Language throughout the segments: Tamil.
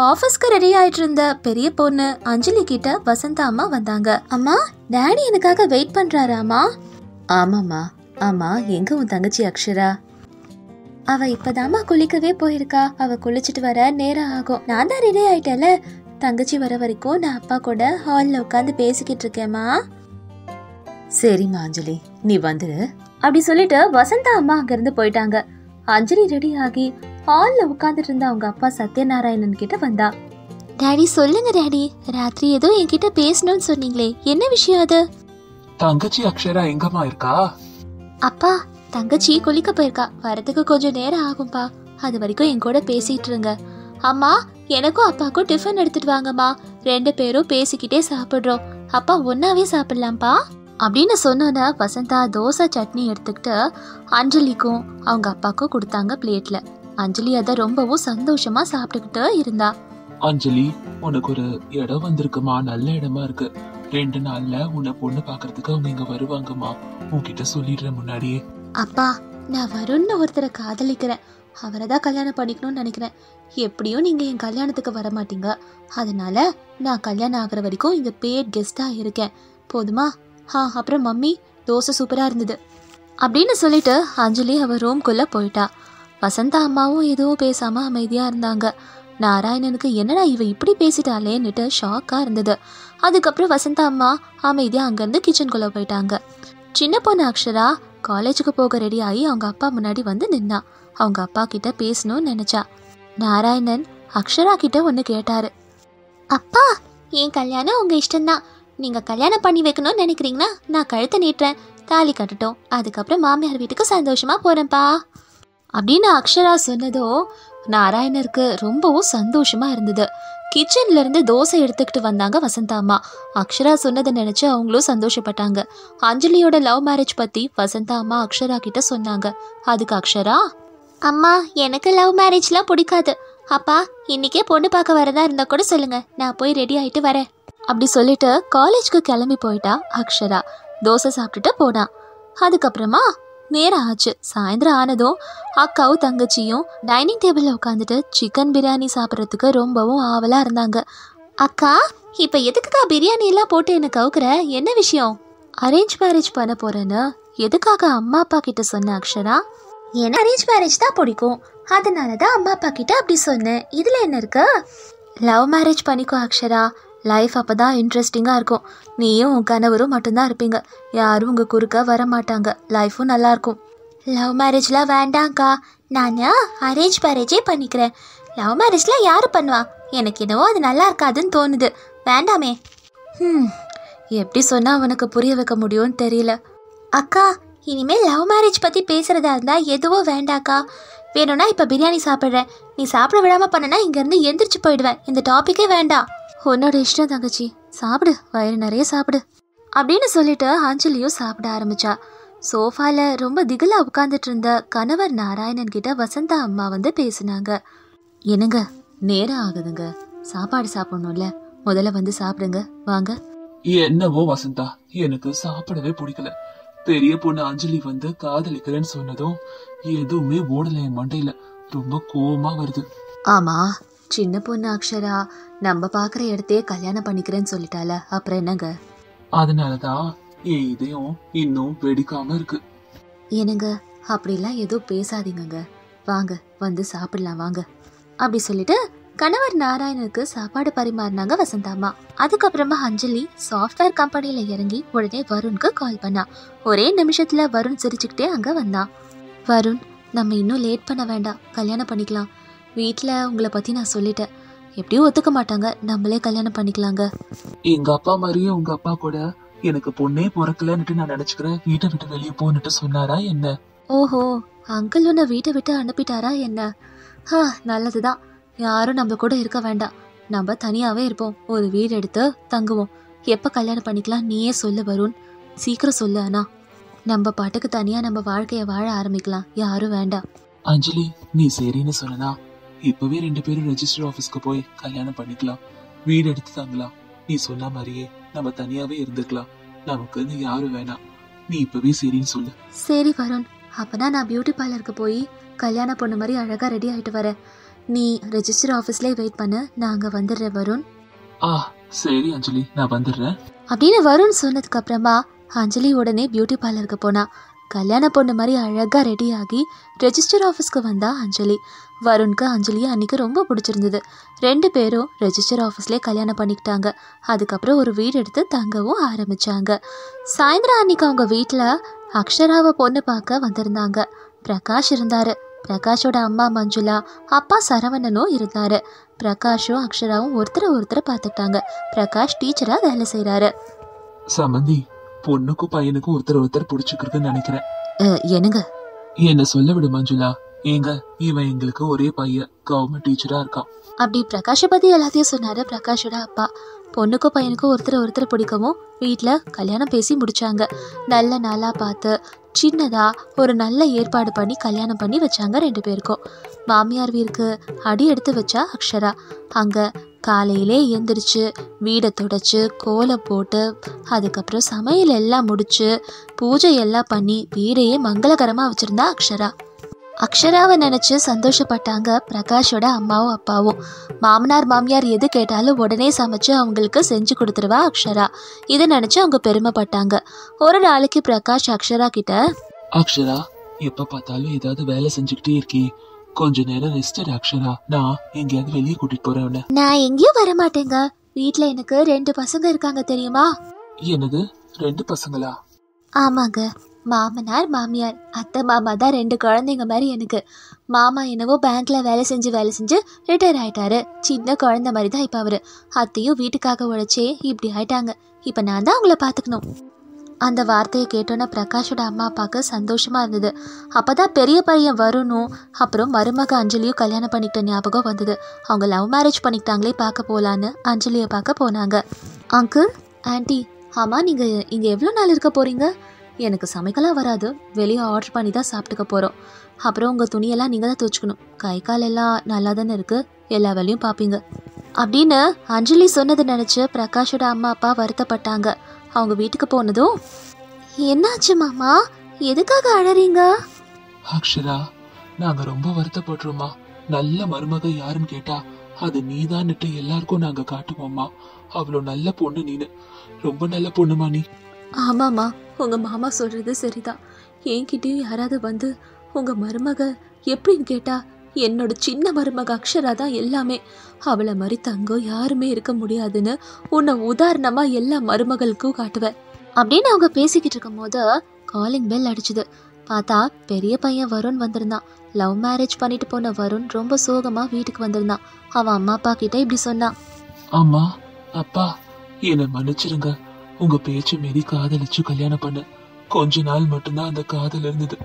ஆபீஸ்க்கு ரெடி ஆயிட்டு இருந்த பெரிய பொண்ணு அஞ்சலி கிட்ட வசந்தா அம்மா வந்தாங்க. அம்மா, டாடி எனக்காக வெயிட் பண்றாராமா? ஆமாம்மா. ஆமா, எங்க உன் தங்கச்சி அக்ஷரா? அவ இப்பதாம்மா குளிக்கவே போயிருக்கா. அவ குளிச்சுட்டு வர நேரம் ஆகும். நான் தான் ரெடி ஆயிட்டேல. தங்கச்சி வர வரைக்கும் நான் அப்பா கூட ஹால்ல உட்காந்து பேசிக்கிட்டு இருக்கேம்மா. சரிம்மா அஞ்சலி, நீ வந்துரு அப்படி சொல்லிட்டு வசந்தா அம்மா அங்க இருந்து போயிட்டாங்க. அஞ்சலி ரெடி ஆகி ஹால்ல உட்காந்துட்டு இருந்த அவங்க அப்பா சத்யநாராயணன் கிட்ட வந்தா. டாடி சொல்லுங்க டாடி, ராத்திரி ஏதோ என்கிட்ட பேசணும்னு சொன்னீங்களே, என்ன விஷயம் அது? தங்கச்சி அக்ஷரா எங்கம்மா இருக்கா? அப்பா, தங்கச்சி குளிக்க போயிருக்கா. வரதுக்கு கொஞ்சம் நேரம் ஆகும்பா. அது வரைக்கும் என் கூட பேசிட்டு இருங்க. அம்மா, எனக்கும் அப்பாக்கும் டிஃபன் எடுத்துட்டு வாங்கம்மா. 2 பேரும் பேசிக்கிட்டே சாப்பிடுறோம். அப்பா ஒன்னாவே சாப்பிடலாம்ப்பா அப்படின்னு சொன்னோன்னா வசந்தா தோசை சட்னி எடுத்துக்கிட்டு அஞ்சலிக்கும் அவங்க அப்பாக்கும் கொடுத்தாங்க பிளேட்ல. அஞ்சலி அதை ரொம்பவும் சந்தோஷமா சாப்பிட்டுக்கிட்டு இருந்தா. அஞ்சலி, உனக்கு ஒரு இடம் வந்திருக்குமா, நல்ல இடமா இருக்கு. 2 நாள்ல உன்னை பொண்ணு பாக்குறதுக்கு அவங்க இங்க வருவாங்கம்மா. உன்கிட்ட சொல்லிடுறேன் முன்னாடியே. அப்பா, நான் வருண்னு ஒருத்தரை காதலிக்கிறேன். அவரை தான் கல்யாணம் பண்ணிக்கணும்னு நினைக்கிறேன். எப்படியும் நீங்க என் கல்யாணத்துக்கு வர மாட்டீங்க. அதனால நான் கல்யாணம் ஆகுற வரைக்கும் இங்க பேட் கெஸ்டா இருக்கேன். போதுமா? அப்புறம் மம்மி, தோசை சூப்பரா இருந்தது அப்படின்னு சொல்லிட்டு அஞ்சலி அவ ரூம்குள்ள போயிட்டா. வசந்தா அம்மாவும் எதுவும் பேசாம அமைதியா இருந்தாங்க. நாராயணனுக்கு என்னடா இவ இப்படி பேசிட்டாலேன்னுட்டு ஷாக்கா இருந்தது. அதுக்கப்புறம் வசந்தா அம்மா அமைதியா அங்கிருந்து கிச்சனுக்குள்ள போயிட்டாங்க. சின்ன பொண்ணு அக்ஷரா காலேஜுக்கு போக ரெடி ஆகி அவங்க அப்பா முன்னாடி வந்து நின்னா. அவங்க அப்பா கிட்ட பேசணும்னு நினைச்சா. நாராயணன் அக்ஷரா கிட்ட ஒன்னு கேட்டாரு. அப்பா, என் கல்யாணம் உங்க இஷ்டம்தான். நீங்க கல்யாணம் பண்ணி வைக்கணும்னு நினைக்கிறீங்கன்னா நான் கழுத்தை நீட்டுறேன். தாலி கட்டட்டும், அதுக்கப்புறம் மாமியார் வீட்டுக்கு சந்தோஷமா போறேன்ப்பா அப்படின்னு அக்ஷரா சொன்னதோ நாராயணருக்கு ரொம்பவும் சந்தோஷமா இருந்தது. கிச்சன்ல இருந்து தோசை எடுத்துக்கிட்டு வந்தாங்க வசந்தா அம்மா. அக்ஷரா சொன்னதை நினைச்சு அவங்களும் சந்தோஷப்பட்டாங்க. அஞ்சலியோட லவ் மேரேஜ் பத்தி வசந்தா அம்மா அக்ஷரா கிட்ட சொன்னாங்க. அதுக்கு அக்ஷரா, அம்மா எனக்கு லவ் மேரேஜ்லாம் பிடிக்காது. அப்பா, இன்னைக்கே பொண்ணு பார்க்க வரதா இருந்தா கூட சொல்லுங்க, நான் போய் ரெடி ஆயிட்டு வரேன் அப்படி சொல்லிட்டு காலேஜ்க்கு கிளம்பி போயிட்டா அக்ஷரா. தோசை சாப்பிட்டுட்டு போனா. அதுக்கப்புறமா நேரம் ஆச்சு. சாயந்தரம் ஆனதும் அக்காவும் தங்கச்சியும் டைனிங் டேபிள்ல உட்காந்துட்டு சிக்கன் பிரியாணி சாப்பிட்றதுக்கு ரொம்பவும் ஆவலா இருந்தாங்க. அக்கா, இப்ப எதுக்குக்கா பிரியாணி எல்லாம் போட்டு என்ன கவுக்குற? என்ன விஷயம்? அரேஞ்ச் மேரேஜ் பண்ண போறேன்னு எதுக்காக அம்மா அப்பா கிட்ட சொன்ன அக்ஷரா? எனக்கு அரேஞ்ச் மேரேஜ் தான் பிடிக்கும், அதனாலதான் அம்மா அப்பா கிட்ட அப்படி சொன்னேன். இதுல என்ன இருக்கு? லவ் மேரேஜ் பண்ணிக்கோ அக்ஷரா. லைஃப் அப்பதான் இன்ட்ரெஸ்டிங்கா இருக்கும். நீயும் உன் கணவரும் மட்டும்தான் இருப்பீங்க. யாரும் உங்க குறுக்க வர மாட்டாங்க. லைஃபும் நல்லா இருக்கும். லவ் மேரேஜ்லாம் வேண்டாங்க்கா, நான் அரேஞ்ச் மேரேஜே பண்ணிக்கிறேன். லவ் மேரேஜ்லாம் யாரு பண்ணுவா? எனக்கு என்னவோ அது நல்லா இருக்காதுன்னு தோணுது. வேண்டாமே. எப்படி சொன்னா உனக்கு புரிய வைக்க முடியும்னு தெரியல. அக்கா, இனிமேல் லவ் மேரேஜ் பத்தி பேசுறதா இருந்தா எதுவும் வேண்டாக்கா. வேணும்னா இப்ப பிரியாணி சாப்பிட்றேன். நீ சாப்பிட விடாம பண்ணனா இங்க இருந்து எந்திரிச்சு போயிடுவேன். இந்த டாபிக்கே வேண்டாம். உன்னோட இஷ்டம் தங்கச்சி, சாப்பிடு, வயிறு நிறைய சாப்பிடு அப்படின்னு சொல்லிட்டு அஞ்சலியும் சாப்பிட ஆரம்பிச்சா. சோஃபால ரொம்ப திகிலா உட்காந்துட்டு இருந்த கணவர் நாராயணன் கிட்ட வசந்தா அம்மா வந்து பேசினாங்க. என்னங்க, நேரம் ஆகுதுங்க, சாப்பாடு சாப்பிடணும்ல, முதல்ல வந்து சாப்பிடுங்க வாங்க. என்னவோ வசந்தா, எனக்கு சாப்பிடவே பிடிக்கல. பெரிய பொண்ணு அஞ்சலி வந்து காதலிக்கிறேன்னு சொன்னதும் எதுவுமே ஓடல என் மண்டையில. ரொம்ப கோவமா வருது. ஆமா, சின்ன பொண்ணு அக்ஷரா நம்ம பாக்குற இடத்தையே கல்யாணம் பண்ணிக்கிறேன்னு சொல்லிட்டால, அப்புறம் என்னங்க? அதனாலதான் என் இதயம் இன்னும் வெடிக்காம இருக்கு. என்னங்க, அப்படிலாம் எதுவும் பேசாதீங்க. வாங்க வந்து சாப்பிடலாம் வாங்க அப்படி சொல்லிட்டு கணவர் நாராயணனுக்கு சாப்பாடு பரிமாறினாங்க வசந்தாமா. அதுக்கப்புறமா அஞ்சலி சாஃப்ட்வேர் கம்பெனில இறங்கி உடனே வருணுக்கு கால் பண்ணா. ஒரே நிமிஷத்துல வருண் சிரிச்சுக்கிட்டே அங்க வந்தான். வருண், நம்ம இன்னும் லேட் பண்ண வேண்டாம், கல்யாணம் பண்ணிக்கலாம். வீட்டுல உங்களை பத்தி நான் சொல்லிட்டேன், எப்படியும் ஒத்துக்க மாட்டாங்க, நம்மளே கல்யாணம் பண்ணிக்கலாங்க. எங்க அப்பா மாதிரியே உங்க அப்பா கூட எனக்கு பொண்ணே பிறக்கலன்னுட்டு நான் நினைச்சுக்கிறேன். வீட்டை விட்டு வெளியே போன்னுட்டு சொன்னாரா என்ன? ஓஹோ, அங்கிள் உன்னை வீட்டை விட்டு அனுப்பிட்டாரா என்ன? நல்லதுதான். யாரும் நம்ம கூட இருக்க வேண்டாம், நம்ம தனியாவே இருப்போம். ஒரு வீடு எடுத்து தங்குவோம். எப்ப கல்யாணம் பண்ணிக்கலாம் நீயே சொல்லு வருண், சீக்கிரம் சொல்லு. ஆனா நம்ம பாட்டுக்கு தனியா நம்ம வாழ்க்கைய வாழ ஆரம்பிக்கலாம், யாரும் வேண்டாம். அஞ்சலி, நீ சரின்னு சொன்னா இப்பவே 2 பேரும் ரெஜிஸ்டர் ஆபீஸ்க்கு போய் கல்யாணம் பண்ணிக்கலாம். வீடு எடுத்து தங்கலாம். நீ சொன்ன மாதிரியே நம்ம தனியாவே இருந்துக்கலாம். நமக்கு யாரும் வேணாம். நீ இப்பவே சரின்னு சொல்லு. சரி வருண், அப்பனா நான் பியூட்டி பார்லருக்கு போய் கல்யாண பொண்ணு மாதிரி அழகா ரெடி ஆயிட்டு வரேன். நீ ரெஜிஸ்டர் ஆஃபீஸ்லேயே வெயிட் பண்ணு, நான் அங்கே வந்துடுறேன் வருண். சரி அஞ்சலி, நான் வந்துடுறேன் அப்படின்னு வருண் சொன்னதுக்கு அப்புறமா அஞ்சலி உடனே பியூட்டி பார்லருக்கு போனா. கல்யாண பொண்ணு மாதிரி அழகாக ரெடி ஆகி ரெஜிஸ்டர் ஆஃபீஸ்க்கு வந்தா அஞ்சலி. வருணுக்கு அஞ்சலியை அன்றைக்கி ரொம்ப பிடிச்சிருந்தது. 2 பேரும் ரெஜிஸ்டர் ஆஃபீஸ்லேயே கல்யாணம் பண்ணிக்கிட்டாங்க. அதுக்கப்புறம் ஒரு வீடு எடுத்து தங்கவும் ஆரம்பித்தாங்க. சாயந்தரம் அன்றைக்கி அவங்க வீட்டில் அக்ஷராவை பொண்ணு பார்க்க வந்திருந்தாங்க. பிரகாஷ் இருந்தார். பிரகாஷோட அம்மா மஞ்சுளா, அப்பா சரவணனும் இருந்தார். பிரகாஷும் அக்ஷராவும் ஒருத்தரை பார்த்துக்கிட்டாங்க. பிரகாஷ் டீச்சராக வேலை செய்கிறாரு. சமந்தி, பொண்ணுக்கும் பையனுக்கும் ஒருத்தர் பிடிச்சிக்கிறதுன்னு நினைக்கிறேன். என்னங்க? என்ன சொல்ல விடு மஞ்சுளா. ஏங்க, இவன் எங்களுக்கு ஒரே பையன், கவர்மெண்ட் டீச்சரா இருக்கான். அப்படி பிரகாஷை பற்றி எல்லாத்தையும் சொன்னார் பிரகாஷோட அப்பா. பொண்ணுக்கும் பையனுக்கும் ஒருத்தர் பிடிக்கவும் வீட்டில் கல்யாணம் பேசி முடிச்சாங்க. நல்ல நாளாக பார்த்து சின்னதாக ஒரு நல்ல ஏற்பாடு பண்ணி கல்யாணம் பண்ணி வச்சாங்க 2 பேருக்கும். மாமியார் வீருக்கு அடி எடுத்து வச்சா அக்ஷரா. அங்கே காலையிலே எழுந்திரிச்சு வீடை துடைச்சி கோலம் போட்டு அதுக்கப்புறம் சமையல் எல்லாம் முடிச்சு பூஜை எல்லாம் பண்ணி வீடையே மங்களகரமாக வச்சுருந்தா அக்ஷரா. அக்ஷராவை நினச்சி சந்தோஷப்பட்டாங்க பிரகாஷோட அம்மாவும் அப்பாவும். மாமனார் மாமியார் எது கேட்டாலும் உடனே சமைச்சு அவங்களுக்கு செஞ்சு கொடுத்துருவா அக்ஷரா. இதை நினச்சி அவங்க பெருமைப்பட்டாங்க. ஒரு நாளைக்கு பிரகாஷ் அக்ஷரா கிட்ட, அக்ஷரா, எப்ப பார்த்தாலும் ஏதாவது வேலை செஞ்சுக்கிட்டே இருக்கே, கொஞ்ச நேரம் ரெஸ்ட் எடு அக்ஷரா, நான் எங்கேயாவது வெளியே கூட்டிட்டு போறேன். நான் எங்கேயும் வரமாட்டேங்க, வீட்டில் எனக்கு 2 பசங்க இருக்காங்க தெரியுமா? என்னது, 2 பசங்களா? ஆமாங்க, மாமனார் மாமியார் அத்தை மாமா தான் 2 குழந்தைங்க மாதிரி எனக்கு. மாமா என்னவோ பேங்க்ல வேலை செஞ்சு ரிட்டையர் ஆயிட்டாரு. சின்ன குழந்தை மாதிரி தான் இப்போ அவரு. அத்தையும் வீட்டுக்காக உழைச்சே இப்படி ஆயிட்டாங்க. இப்போ நான் தான் அவங்கள பார்த்துக்கணும். அந்த வார்த்தையை கேட்டோன்னே பிரகாஷோட அம்மா அப்பாவுக்கு சந்தோஷமா இருந்தது. அப்போதான் பெரிய பையன் வருணும் அப்புறம் மருமக அஞ்சலியும் கல்யாணம் பண்ணிக்கிட்ட ஞாபகம் வந்தது. அவங்க லவ் மேரேஜ் பண்ணிக்கிட்டாங்களே, பார்க்க போகலான்னு அஞ்சலியை பார்க்க போனாங்க. அங்கிள், ஆண்டி, ஆமாம் நீங்கள் இங்கே எவ்வளோ நாள் இருக்க போகிறீங்க? எனக்கு சமைக்கலாம் வராது, வெளியே ஆர்டர் பண்ணி தான் சாப்பிட்டுக்க போகிறோம். அப்புறம் உங்கள் துணியெல்லாம் நீங்கள் தான் துவச்சிக்கணும். கை கால் எல்லாம் நல்லா தானே இருக்குது, எல்லா வேலையும் பார்ப்பீங்க அப்படின்னு அஞ்சலி சொன்னதை நினச்சி பிரகாஷோட அம்மா அப்பா வருத்தப்பட்டாங்க. அவங்க வீட்டுக்கு போனதும், என்னாச்சு மாமா, எதுக்காக அழறீங்க? அக்ஷரா, நாங்க ரொம்ப வருத்தப்படுறோமா. நல்ல மருமக யாருன்னு கேட்டா அது நீதான்னுட்டு எல்லாருக்கும் நாங்க காட்டுவோம்மா. அவ்வளோ நல்ல பொண்ணு நீனு, ரொம்ப நல்ல பொண்ணுமா நீ. ஆமாம்மா, உங்கள் மாமா சொல்கிறது சரிதான். என்கிட்டயும் யாராவது வந்து உங்கள் மருமக எப்படின்னு கேட்டா என்னோட சின்ன மருமக அக்ஷரா தான் எல்லாமே. அவளை மாதிரி தங்கம் யாருமே இருக்க முடியாதுன்னு உன்னை உதாரணமாக எல்லா மருமகளுக்கும் காட்டுவேன் அப்படின்னு அவங்க பேசிக்கிட்டு இருக்கும் போது காலிங் பெல் அடிச்சுது. பார்த்தா பெரிய பையன் வருண் வந்திருந்தான். லவ் மேரேஜ் பண்ணிட்டு போன வருண் ரொம்ப சோகமாக வீட்டுக்கு வந்திருந்தான். அவன் அம்மா அப்பா கிட்ட இப்படி சொன்னான், அம்மா அப்பா, என்னை மன்னிச்சிருங்க. உங்க பேச்சு மீறி காதலிச்சு கல்யாணம் பண்ண. கொஞ்ச நாள் மட்டும்தான் அந்த காதல் இருந்தது.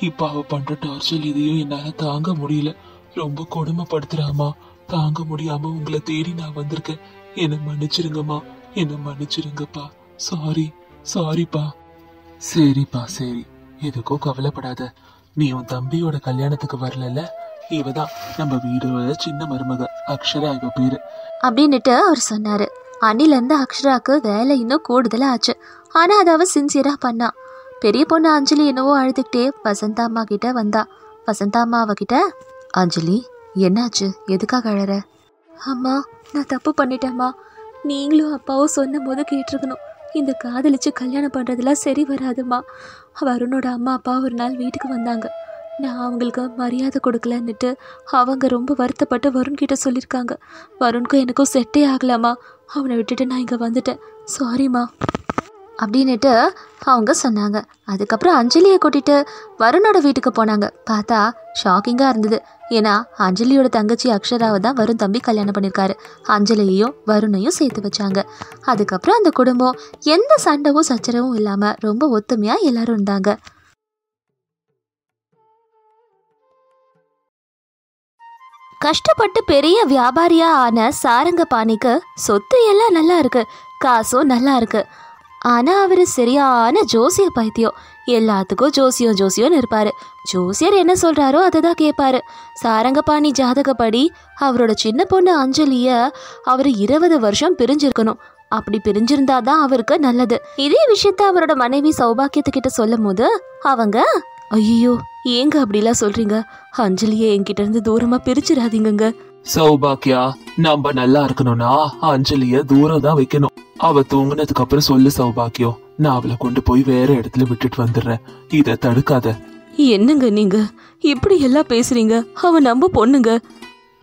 இப்ப அவ பண்ற டார்ச்சர் இதையும் என்னால தாங்க முடியல. ரொம்ப கொடுமைப்படுத்துறாமா. தாங்க முடியாம உங்களை தேடி நான் வந்திருக்கேன். என்னை மன்னிச்சிருங்கம்மா, என்னை மன்னிச்சிருங்கப்பா. சாரிப்பா. சரிப்பா, சரி, எதுக்கும் கவலைப்படாத. நீ உன் தம்பியோட கல்யாணத்துக்கு வரல, இவதான் நம்ம வீடோட சின்ன மருமக அக்ஷரா, இவ பேரு அப்படின்னுட்டு அவர் சொன்னாரு. அன்னிலேருந்து அக்ஷராக்கு வேலை இன்னும் கூடுதலாக ஆச்சு. ஆனால் அதை அவள் சின்சியராக பண்ணா. பெரிய பொண்ணு அஞ்சலி என்னவோ அழுதுகிட்டே வசந்தா அம்மா கிட்ட வந்தா. வசந்தா அம்மா அவகிட்ட, அஞ்சலி என்னாச்சு, எதுக்காக அழற? அம்மா, நான் தப்பு பண்ணிட்டேம்மா. நீங்களும் அப்பாவும் சொன்ன போது கேட்டிருக்கணும். இந்த காதலிச்சு கல்யாணம் பண்ணுறதுலாம் சரி வராதுமா. வருணோட அம்மா அப்பா ஒரு நாள் வீட்டுக்கு வந்தாங்க. நான் அவங்களுக்கு மரியாதை கொடுக்கலன்னுட்டு அவங்க ரொம்ப வருத்தப்பட்டு வருண்கிட்ட சொல்லியிருக்காங்க. வருணுக்கும் எனக்கும் செட்டே ஆகலாமா. அவனை விட்டுட்டு நான் இங்கே வந்துட்டேன், சாரிம்மா அப்படின்னுட்டு அவங்க சொன்னாங்க. அதுக்கப்புறம் அஞ்சலியை கூட்டிகிட்டு வருணோட வீட்டுக்கு போனாங்க. பார்த்தா ஷாக்கிங்காக இருந்தது. ஏன்னா அஞ்சலியோட தங்கச்சி அக்ஷராவை தான் வருண் தம்பி கல்யாணம் பண்ணியிருக்காரு. அஞ்சலியையும் வருணையும் சேர்த்து வச்சாங்க. அதுக்கப்புறம் அந்த குடும்பம் எந்த சண்டவும் சச்சரவும் இல்லாமல் ரொம்ப ஒத்துமையாக எல்லாரும் இருந்தாங்க. கஷ்டப்பட்டு பெரிய வியாபாரியா ஆன சாரங்கபாணிக்கு சொத்து எல்லாம் நல்லா இருக்கு, காசும் நல்லா இருக்கு. ஆனால் அவர் சரியான ஜோசிய பைத்தியம். எல்லாத்துக்கும் ஜோசியம்னு இருப்பார். ஜோசியர் என்ன சொல்கிறாரோ அதை தான் கேட்பாரு. சாரங்கபாணி ஜாதகப்படி அவரோட சின்ன பொண்ணு அஞ்சலியை அவர் 20 வருஷம் பிரிஞ்சிருக்கணும். அப்படி பிரிஞ்சிருந்தாதான் அவருக்கு நல்லது. இதே விஷயத்த அவரோட மனைவி சௌபாக்கியத்துக்கிட்ட சொல்லும் போது அவங்க, ஐயோ, ஏங்க அப்படிலாம் சொல்றீங்க? அஞ்சலியை என்கிட்ட இருந்து தூரமா பிரிச்சிடாதீங்க. சௌபாக்கியா, நம்ம நல்லா இருக்கணும்னா அஞ்சலிய தூரம் தான் வைக்கணும். அவ தூங்குனதுக்கு அப்புறம் சொல்லு சௌபாக்கியம், நான் அவளை கொண்டு போய் வேற இடத்துல விட்டுட்டு வந்துடுறேன். இத தடுக்காத. என்னங்க நீங்க இப்படி எல்லாம் பேசுறீங்க? அவ நம்ம பொண்ணுங்க.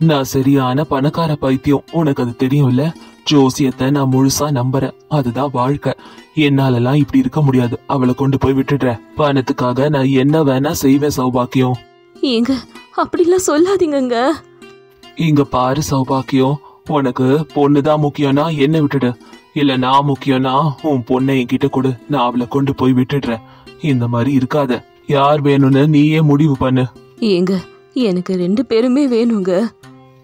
நான் சரியான பணக்கார பைத்தியம், உனக்கு அது தெரியும்ல. ஜோசியத்தை நான் முழுசா நம்புறேன், அதுதான் வாழ்க்கை. என்னாலலாம் இப்படி இருக்க முடியாது. அவளை கொண்டு போய் விட்டுடுறேன். பணத்துக்காக நான் என்ன வேணா செய்வேன் சௌபாக்கியம். ஏங்க அப்படிலாம் சொல்லாதீங்க. இங்க பாரு சௌபாக்கியம், உனக்கு பொண்ணுதான் முக்கியம்னா என்ன விட்டுடு. இல்ல நான் முக்கியம்னா உன் பொண்ணை என்கிட்ட கொடு, நான் அவளை கொண்டு போய் விட்டுடுறேன். இந்த மாதிரி இருக்காத. யார் வேணும்னு நீயே முடிவு பண்ணு. ஏங்க எனக்கு 2 பேருமே வேணுங்க.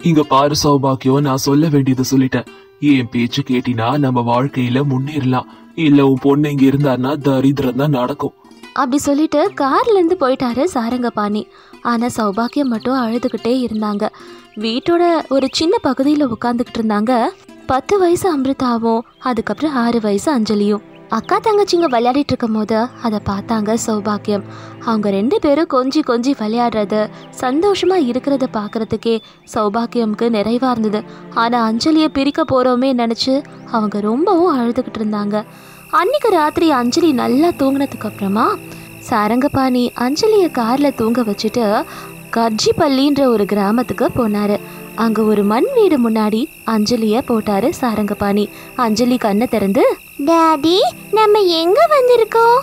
இங்க பாரு சௌபாக்கியம், நான் சொல்ல வேண்டியதை சொல்லிட்டேன். என் பேச்சு கேட்டினா நம்ம வாழ்க்கையில முன்னேறலாம். இல்ல உன் பொண்ணு இங்க இருந்தாருன்னா தரித்திரம் தான் நடக்கும். அப்படி சொல்லிட்டு கார்ல இருந்து போயிட்டாரு சாரங்கபாணி. ஆனா சௌபாக்கியம் மட்டும் அழுதுகிட்டே இருந்தாங்க. வீட்டோட ஒரு சின்ன பகுதியில உட்காந்துக்கிட்டு இருந்தாங்க. 10 வயசு அமிர்தாவும் அதுக்கப்புறம் 6 வயசு அஞ்சலியும். அக்கா தங்கச்சிங்க விளையாடிட்டு இருக்கும் போது அதை பார்த்தாங்க சௌபாக்கியம். அவங்க 2 பேரும் கொஞ்சி விளையாடுறது, சந்தோஷமா இருக்கிறத பாக்குறதுக்கே சௌபாக்கியம்க்கு நிறைவா இருந்தது. ஆனா அஞ்சலியை பிரிக்க போறோமே நினைச்சு அவங்க ரொம்பவும் அழுதுகிட்டு இருந்தாங்க. அன்னைக்கு ராத்திரி அஞ்சலி நல்லா தூங்கினதுக்கு அப்புறமா சாரங்கபாணி அஞ்சலியை கார்ல தூங்க வச்சுட்டு கர்ஜிப்பள்ளின்ற ஒரு கிராமத்துக்கு போனாரு. அங்க ஒரு மண் வீடு முன்னாடி அஞ்சலிய போட்டாரு சாரங்கபாணி. அஞ்சலி கண்ணை திறந்து, டாடி நம்ம எங்க வந்திருக்கோம்?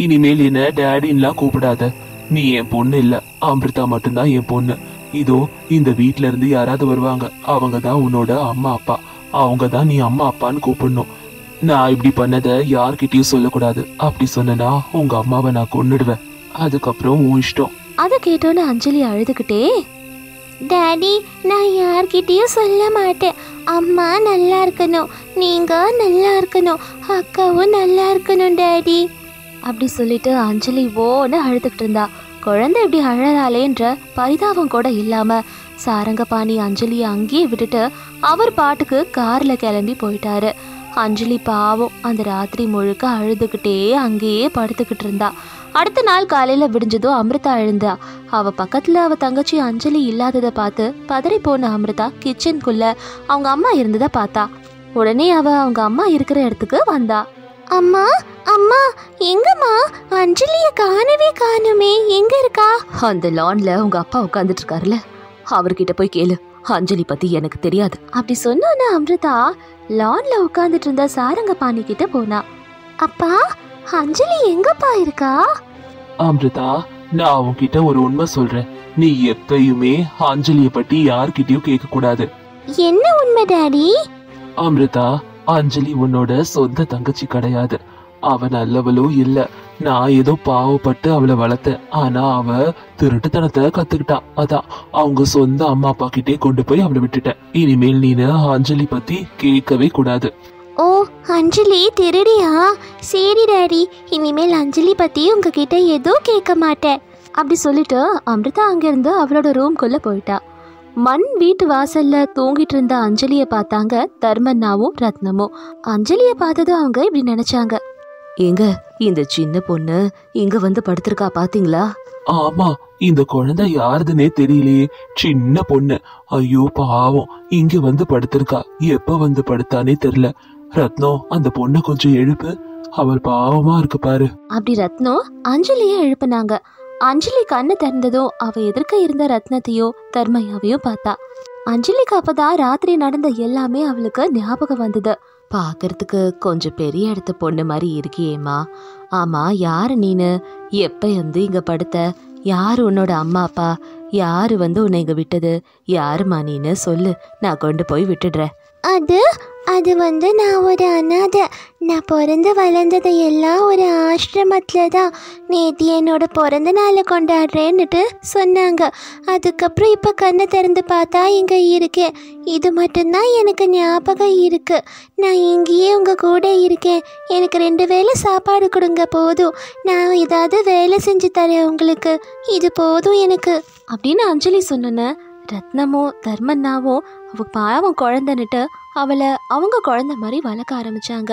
இனிமேல் என்ன டேடின்லாம் கூப்பிடாத. நீ என் பொண்ணு இல்ல, அமிர்தா மட்டும்தான் என் பொண்ணு. இதோ இந்த வீட்ல இருந்து யாராவது வருவாங்க, அவங்க தான் உன்னோட அம்மா அப்பா. அவங்க தான் நீ அம்மா அப்பான்னு கூப்பிடணும். நான் இப்படி பண்ணதை யார்கிட்டயும் சொல்லக்கூடாது. அப்படி சொன்னா உங்க அம்மாவை நான் கொன்னுடுவேன். அதுக்கப்புறம் உன் இஷ்டம். அதை கேட்டோன்னு அஞ்சலி அழுதுகிட்டே, டாடி நான் யார்கிட்டயும் சொல்ல மாட்டேன். அம்மா நல்லா இருக்கணும், நீங்க நல்லா இருக்கணும், அக்காவும் நல்லா இருக்கணும் டாடி அப்படி சொல்லிட்டு அஞ்சலி ஓன்னு அழுதுகிட்டு இருந்தா. குழந்தை இப்படி அழறாளேன்ற பரிதாபம் கூட இல்லாம சாரங்கபாணி அஞ்சலியை அங்கேயே விட்டுட்டு அவர் பாட்டுக்கு கார்ல கிளம்பி போயிட்டாரு. அஞ்சலி பாவம் அந்த ராத்திரி முழுக்க அழுதுகிட்டே அங்கேயே படுத்துக்கிட்டு இருந்தா. அடுத்த நாள் காலையில விடிஞ்சதும் அமிர்தா எழுந்தா. அவ பக்கத்துல அவ தங்கச்சி அஞ்சலி இல்லாததை பார்த்து பதறி போன அமிர்தா கிச்சனுக்குள்ள அவங்க அம்மா இருந்ததை பார்த்தா. உடனே அவ அவங்க அம்மா இருக்கிற இடத்துக்கு வந்தா. அம்மா அம்மா எங்கம்மா? அஞ்சலிய காணவே காணுமே, எங்க இருக்கா? அந்த லான்ல உங்க அப்பா உட்காந்துட்டு இருக்காருல்ல, அவர்கிட்ட போய் கேளு. அஞ்சலி பத்தி எனக்கு தெரியாது அப்படி சொன்ன அமிர்தா லான்ல உட்காந்துட்டு இருந்த சாரங்கபாணி கிட்ட போனா. அப்பா அஞ்சலி எங்கப்பா இருக்கா? அமிர்தா, நான் உன்கிட்ட ஒரு உண்மை சொல்றேன். நீ எப்பயுமே அஞ்சலிய பத்தி யார்கிட்டயும் கேட்க கூடாது. என்ன உண்மை டாடி? அமிர்தா, அஞ்சலி உன்னோட சொந்த தங்கச்சி கிடையாது. அவ நல்லவளோ இல்ல. நான் ஏதோ பாவப்பட்டு அவளை வளர்த்தேன். ஆனா அவ திருட்டுத்தனத்தை கத்துக்கிட்டா. அதான் அவங்க சொந்த அம்மா அப்பா கிட்டே கொண்டு போய் அவளை விட்டுட்டேன். இனிமேல் நீனு அஞ்சலி பத்தி கேட்கவே கூடாது. ஓ அஞ்சலி திருடியா? சரி டாடி, இனிமேல் அஞ்சலி பத்தி உங்ககிட்ட எதுவும் கேட்க மாட்டேன் அப்படி சொல்லிட்டு அமிர்தா அங்கிருந்து அவளோட ரூம்குள்ள போயிட்டா. மண் வீட்டு வாசல்ல தூங்கிட்டு இருந்த அஞ்சலிய பார்த்தாங்க தர்மண்ணாவும் ரத்னமும். அஞ்சலிய பார்த்ததும் அவங்க இப்படி நினைச்சாங்க, ஏங்க இந்த சின்ன பொண்ணு இங்க வந்து படுத்திருக்கா பாத்தீங்களா? ஆமா, இந்த குழந்தை யாருதுன்னே தெரியலையே. சின்ன பொண்ணு, ஐயோ பாவம், இங்க வந்து படுத்திருக்கா. எப்ப வந்து படுத்தானே தெரியல. ரத்னம், அந்த பொண்ணை கொஞ்சம் எழுப்பு, அவள் பாவமா இருக்கு பாரு அப்படி ரத்னம் அஞ்சலிய எழுப்புனாங்க. அஞ்சலி கண்ணு திறந்ததும் அவ எதிர்க்க இருந்த ரத்னத்தையும் தர்மையாவையும் பார்த்தா. அஞ்சலிக்கு அப்பதான் ராத்திரி நடந்த எல்லாமே அவளுக்கு ஞாபகம் வந்தது. பாக்குறதுக்கு கொஞ்சம் பெரிய இடத்த பொண்ணு மாதிரி இருக்கியேம்மா. ஆமா, யாரு நீனு? எப்ப வந்து இங்க படுத்த? யாரு உன்னோட அம்மா அப்பா? யாரு வந்து உன்னை இங்க விட்டது? யாருமா நீனு சொல்லு, நான் கொண்டு போய் விட்டுடுறேன். அது வந்து நான் ஒரு அனாதை. நான் பிறந்து வளர்ந்தது எல்லாம் ஒரு ஆசிரமத்தில் தான். நேற்று என்னோட பிறந்த நாளை கொண்டாடுறேன்னுட்டு சொன்னாங்க. அதுக்கப்புறம் இப்போ கண்ணை திறந்து பார்த்தா இங்கே இருக்கேன். இது மட்டும்தான் எனக்கு ஞாபகம் இருக்குது. நான் இங்கேயே உங்கள் கூட இருக்கேன். எனக்கு 2 வேளை சாப்பாடு கொடுங்க போதும். நான் ஏதாவது வேலை செஞ்சு தரேன் உங்களுக்கு. இது போதும் எனக்கு அப்படின்னு அஞ்சலி சொன்ன ரத்னமும் தர்மண்ணாவும் அவ பாவம் குழந்தைன்னுட்டு அவளை அவங்க குழந்தை மாதிரி வளர்க்க ஆரம்பிச்சாங்க.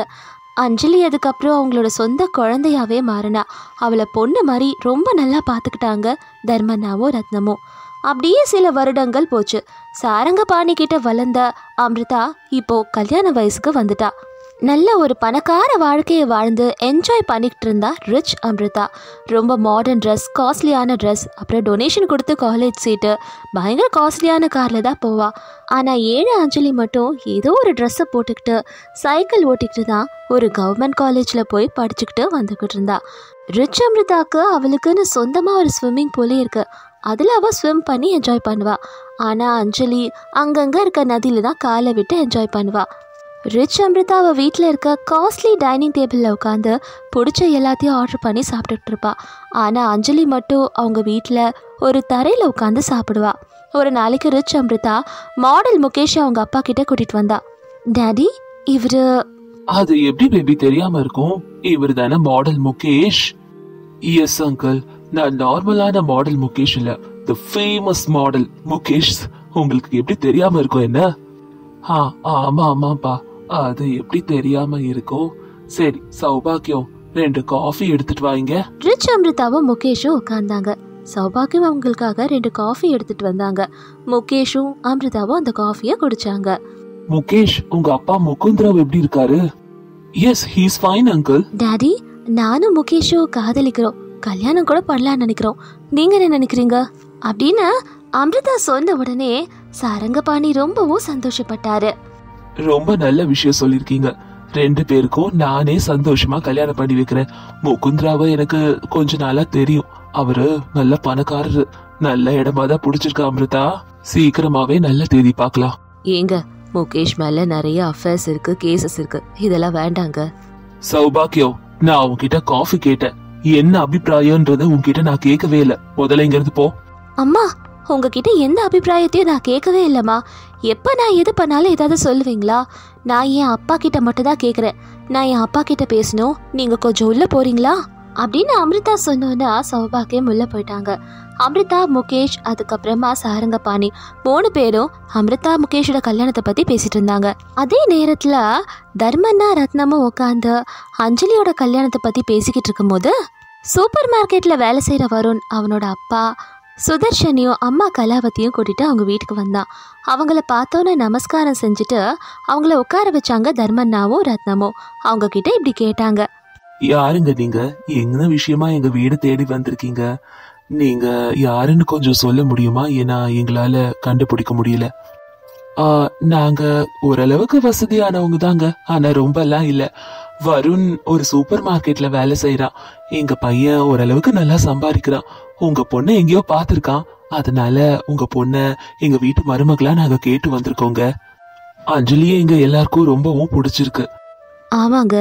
அஞ்சலி அதுக்கப்புறம் அவங்களோட சொந்த குழந்தையாவே மாறினா. அவளை பொண்ணு மாதிரி ரொம்ப நல்லா பார்த்துக்கிட்டாங்க தர்மண்ணாவும் ரத்னமும். அப்படியே சில வருடங்கள் போச்சு. சாரங்கபாணி கிட்ட வளர்ந்த அமிர்தா இப்போ கல்யாண வயசுக்கு வந்துட்டா. நல்ல ஒரு பணக்கார வாழ்க்கையை வாழ்ந்து என்ஜாய் பண்ணிக்கிட்டு இருந்தா ரிச் அமிர்தா. ரொம்ப மாடர்ன் ட்ரெஸ், காஸ்ட்லியான ட்ரெஸ், அப்புறம் டொனேஷன் கொடுத்து காலேஜ் சீட்டு, பயங்கர காஸ்ட்லியான காரில் தான் போவா. ஆனால் ஏழை அஞ்சலி மட்டும் ஏதோ ஒரு ட்ரெஸ்ஸை போட்டுக்கிட்டு சைக்கிள் ஓட்டிக்கிட்டு தான் ஒரு கவர்மெண்ட் காலேஜில் போய் படிச்சுக்கிட்டு வந்துக்கிட்டு இருந்தா. ரிச் அமிர்தாவுக்கு அவளுக்குன்னு சொந்தமாக ஒரு ஸ்விம்மிங் பூலே இருக்கு. அதில் அவள் ஸ்விம் பண்ணி என்ஜாய் பண்ணுவா. ஆனால் அஞ்சலி அங்கங்கே இருக்க நதியில் தான் காலை விட்டு என்ஜாய் பண்ணுவா. ரிச் அமிர்தா அவள் வீட்டில் இருக்க காஸ்ட்லி டைனிங் டேபிளில் உட்காந்து பிடிச்ச எல்லாத்தையும் ஆர்டர் பண்ணி சாப்பிட்டுட்டு இருப்பா. ஆனால் அஞ்சலி மட்டும் அவங்க வீட்டில் ஒரு தரையில் உட்காந்து சாப்பிடுவா. ஒரு நாளைக்கு ரிச் அமிர்தா மாடல் முகேஷ் அவங்க அப்பா கிட்ட கூட்டிகிட்டு வந்தா. டாடி, இவரு... அது எப்படி பேபி தெரியாம இருக்கும்? இவர் தானே மாடல் முகேஷ். எஸ் அங்கிள், நான் நார்மலான மாடல் முகேஷ் இல்ல, தி ஃபேமஸ் மாடல் முகேஷ். உங்களுக்கு எப்படி தெரியாம இருக்கும்? என்ன? ஆமா ஆமாப்பா, அது எப்படி தெரியாம இருக்கும்? சரி சௌபாக்கியம், 2 காஃபி எடுத்துட்டு வாங்க. ரிச் அமிர்தாவும் முகேஷும் உட்கார்ந்தாங்க. சௌபாக்கியம் அவங்களுக்காக 2 காஃபி எடுத்துட்டு வந்தாங்க. முகேஷும் அமிர்தாவும் அந்த காஃபியை குடிச்சாங்க. முகேஷ், உங்க அப்பா முகுந்தராவ் எப்படி இருக்காரு? Yes, he is fine uncle. Daddy, நானும் முகேஷும் காதலிக்கிறோம், கல்யாணம் கூட பண்ணலாம்னு நினைக்கிறோம். நீங்க என்ன நினைக்கிறீங்க? அப்படின்னு அமிர்தா சொன்ன உடனே சாரங்கபாணி ரொம்பவும் சந்தோஷப்பட்டாரு. ரொம்ப நல்ல விஷயம் சொல்லிருக்கீங்க. 2 பேருக்கும் நானே சந்தோஷமா கல்யாணம் பண்ணி வைக்கிறேன். முகுந்தராவை எனக்கு கொஞ்ச நாளா தெரியும். அவரு நல்ல பணக்காரரு, நல்ல இடமா தான் பிடிச்சிருக்க அமிர்தா. சீக்கிரமாவே நல்ல தேதி பார்க்கலாம். ஏங்க, முகேஷ் மேல நிறைய அஃபேர்ஸ் இருக்கு, கேசஸ் இருக்கு, இதெல்லாம் வேண்டாங்க. சௌபாக்கியம், நான் உன்கிட்ட காஃபி கேட்டேன். என்ன அபிப்பிராயம்ன்றத உன்கிட்ட நான் கேட்கவே இல்ல. முதல்ல இங்க இருந்து போ. அம்மா, உங்ககிட்ட எந்த அபிப்பிராயத்தையும் நான் கேட்கவே இல்லைம்மா. எப்போ நான் எது பண்ணாலும் ஏதாவது சொல்லுவீங்களா? நான் என் அப்பா கிட்ட மட்டும் தான் கேட்குறேன். நான் என் அப்பா கிட்ட பேசணும், நீங்கள் கொஞ்சம் உள்ளே போறீங்களா அப்படின்னு அமிர்தா சொன்னோன்னா சௌபாக்கியம் உள்ளே போயிட்டாங்க. அமிர்தா, முகேஷ், அதுக்கப்புறமா சாரங்கபாணி 3 பேரும் அமிர்தா முகேஷோட கல்யாணத்தை பற்றி பேசிட்டு இருந்தாங்க. அதே நேரத்தில் தர்மண்ணா ரத்னமும் உட்காந்து அஞ்சலியோட கல்யாணத்தை பற்றி பேசிக்கிட்டு இருக்கும்போது சூப்பர் மார்க்கெட்டில் வேலை செய்கிற வருண் அவனோட அப்பா சுதர்ஷனையும் அம்மா கலாவதியும் கூட்டிட்டு அவங்க வீட்டுக்கு வந்தான். அவங்கள பார்த்தோன்னே நமஸ்காரம் செஞ்சுட்டு அவங்கள உட்கார வச்சாங்க தர்மண்ணாவும் ரத்னமும். அவங்க கிட்ட இப்படி கேட்டாங்க. யாருங்க நீங்க? என்ன விஷயமா எங்க வீடு தேடி வந்திருக்கீங்க? நீங்க யாருன்னு கொஞ்சம் சொல்ல முடியுமா? ஏன்னா எங்களால கண்டுபிடிக்க முடியல. நாங்க ஓரளவுக்கு வசதியானவங்க தாங்க, ஆனா ரொம்ப எல்லாம் இல்ல. வருண் ஒரு சூப்பர் மார்க்கெட்ல வேலை செய்யறான். எங்க பையன் ஓரளவுக்கு நல்லா சம்பாதிக்கிறான். உங்க பொண்ணு எங்கேயோ பாத்திருக்கான், அதனால உங்க பொண்ண எங்க வீட்டு மருமகளா நாங்க கேட்டு வந்திருக்கோங்க. அஞ்சலியே எங்க எல்லாருக்கும் ரொம்பவும் பிடிச்சிருக்கு. ஆமாங்க,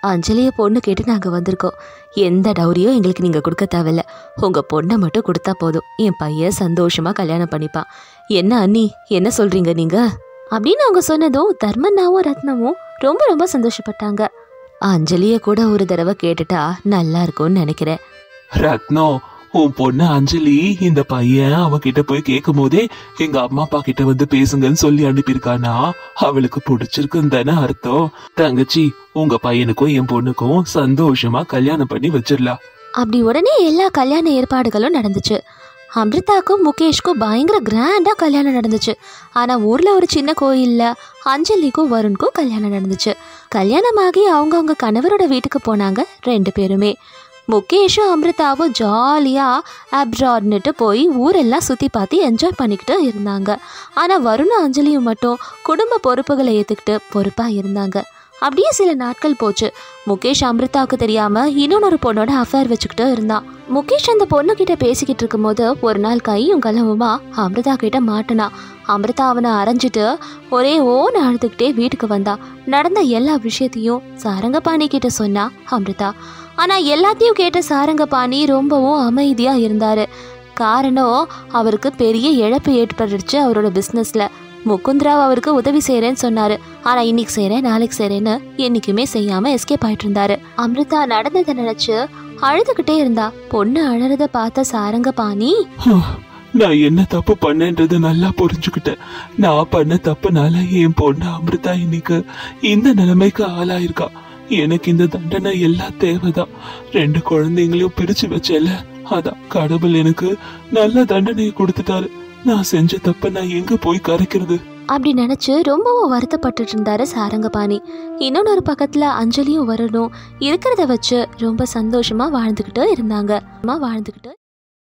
அஞ்சலியை பொண்ணு கேட்டு நாங்கள் வந்திருக்கோம். எந்த டௌரியும் எங்களுக்கு நீங்கள் கொடுக்க தேவையில்ல. உங்கள் பொண்ணை மட்டும் கொடுத்தா போதும், என் பையன் சந்தோஷமாக கல்யாணம் பண்ணிப்பான். என்ன அண்ணி, என்ன சொல்கிறீங்க நீங்கள் அப்படின்னு அவங்க சொன்னதும் தர்மண்ணாவும் ரத்னமும் ரொம்ப ரொம்ப சந்தோஷப்பட்டாங்க. அஞ்சலியை கூட ஒரு தடவை கேட்டுட்டா நல்லா இருக்கும்னு நினைக்கிறேன். ரத்னம், உன் பொண்ணு அஞ்சலி இந்த பையன் அவகிட்ட போய் கேட்கும் போதே எங்க அம்மா அப்பா கிட்ட வந்து பேசுங்கன்னு சொல்லி அனுப்பியிருக்கானா, அவளுக்கு பிடிச்சிருக்குன்னு தானே அர்த்தம். தங்கச்சி, உங்க பையனுக்கும் என் பொண்ணுக்கும் சந்தோஷமா கல்யாணம் பண்ணி வச்சிடலாம். அப்படி உடனே எல்லா கல்யாண ஏற்பாடுகளும் நடந்துச்சு. அமிர்தாக்கும் முகேஷ்க்கும் பயங்கர கிராண்டா கல்யாணம் நடந்துச்சு. ஆனா ஊர்ல ஒரு சின்ன கோயில்ல அஞ்சலிக்கும் வருணுக்கும் கல்யாணம் நடந்துச்சு. கல்யாணமாகி அவங்கவுங்க கணவரோட வீட்டுக்கு போனாங்க 2 பேருமே. முகேஷும் அமிர்தாவும் ஜாலியாக அப்ராட்னுட்டு போய் ஊரெல்லாம் சுற்றி பார்த்து என்ஜாய் பண்ணிக்கிட்டு இருந்தாங்க. ஆனால் வருணும் அஞ்சலியும் மட்டும் குடும்ப பொறுப்புகளை ஏற்றுக்கிட்டு பொறுப்பாக இருந்தாங்க. அப்படியே சில நாட்கள் போச்சு. முகேஷ் அமிர்தாவுக்கு தெரியாமல் இன்னொரு பொண்ணோட அஃபேர் வச்சுக்கிட்டு இருந்தான். முகேஷ் அந்த பொண்ணுக்கிட்ட பேசிக்கிட்டு இருக்கும்போது ஒரு நாள் கையும் களவுமா அமிர்தா கிட்ட மாட்டினா. அமிர்தா அவனை அரைஞ்சிட்டு ஒரே ஓன்னு அழுதுகிட்டே வீட்டுக்கு வந்தா. நடந்த எல்லா விஷயத்தையும் சாரங்கபாணி கிட்ட சொன்னா அமிர்தா. ஆனால் எல்லாத்தையும் கேட்ட சாரங்கபாணி ரொம்பவும் அமைதியாக இருந்தார். காரணம், அவருக்கு பெரிய இழப்பு ஏற்பட்டுருச்சு அவரோட பிஸ்னஸில். முகுந்தராவ் அவருக்கு உதவி செய்கிறேன்னு சொன்னார். ஆனால் இன்னைக்கு செய்கிறேன், நாளைக்கு செய்கிறேன்னு என்றைக்குமே செய்யாமல் எஸ்கேப் ஆகிட்டு இருந்தார். அமிர்தா நடந்ததை நினச்சி அழுதுகிட்டே இருந்தா. பொண்ணு அழறத பார்த்த சாரங்கபாணி, நான் என்ன தப்பு பண்ணேன்றது நல்லா புரிஞ்சுக்கிட்டேன். நான் பண்ண தப்புனால என் பொண்ணு அமிர்தா இன்னைக்கு இந்த நிலைமைக்கு ஆளாயிருக்கா. எனக்கு இந்த தண்டனை எல்லாம் தேவைதான். 2 குழந்தைங்களையும் பிரிச்சு வச்சேல, அதான் கடவுள் எனக்கு நல்ல தண்டனையை கொடுத்துட்டாரு. நான் செஞ்ச தப்ப நான் எங்க போய் கரைக்கிறது அப்படி நினைச்சு ரொம்பவும் வருத்தப்பட்டுட்டு இருந்தாரு சாரங்கபாணி. இன்னொரு பக்கத்துல அஞ்சலியும் வரணும் இருக்கிறத வச்சு ரொம்ப சந்தோஷமா வாழ்ந்துகிட்டு இருந்தாங்க.